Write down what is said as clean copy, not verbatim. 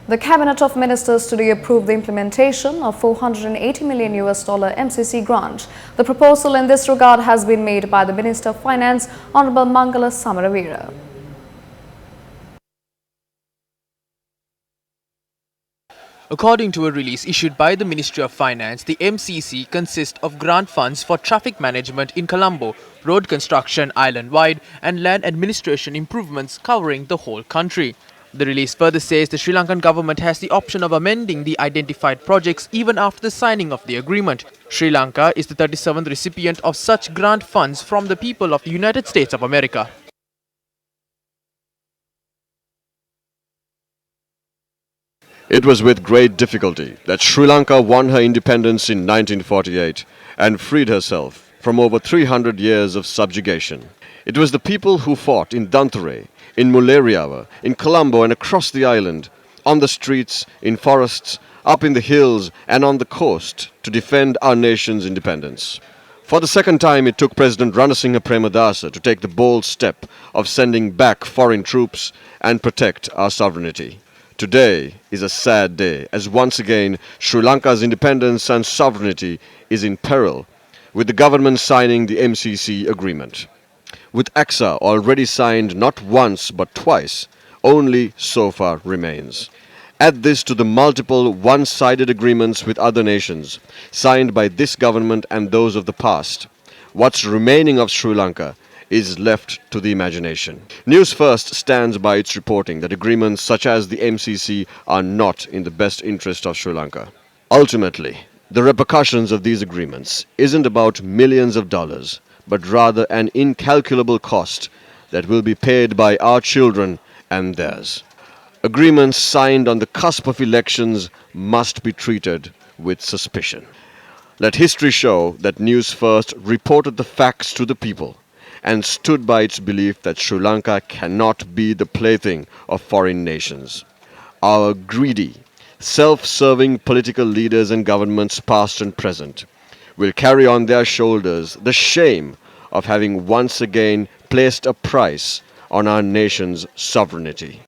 The Cabinet of Ministers today approved the implementation of $480 million MCC grant. The proposal in this regard has been made by the Minister of Finance, Honorable Mangala Samaravira. According to a release issued by the Ministry of Finance, the MCC consists of grant funds for traffic management in Colombo, road construction island-wide and land administration improvements covering the whole country. The release further says the Sri Lankan government has the option of amending the identified projects even after the signing of the agreement. Sri Lanka is the 37th recipient of such grant funds from the people of the United States of America. It was with great difficulty that Sri Lanka won her independence in 1948 and freed herself from over 300 years of subjugation. It was the people who fought in Danture, in Mulleriava, in Colombo and across the island, on the streets, in forests, up in the hills and on the coast to defend our nation's independence. For the second time, it took President Ranasinghe Premadasa to take the bold step of sending back foreign troops and protect our sovereignty. Today is a sad day as once again Sri Lanka's independence and sovereignty is in peril with the government signing the MCC agreement. With AXA already signed not once but twice, only SOFA remains. Add this to the multiple one-sided agreements with other nations signed by this government and those of the past. What's remaining of Sri Lanka is left to the imagination. Newsfirst stands by its reporting that agreements such as the MCC are not in the best interest of Sri Lanka. Ultimately, the repercussions of these agreements isn't about millions of dollars, but rather an incalculable cost that will be paid by our children and theirs. Agreements signed on the cusp of elections must be treated with suspicion. Let history show that Newsfirst reported the facts to the people and stood by its belief that Sri Lanka cannot be the plaything of foreign nations. Our greedy, self-serving political leaders and governments past and present will carry on their shoulders the shame of having once again placed a price on our nation's sovereignty.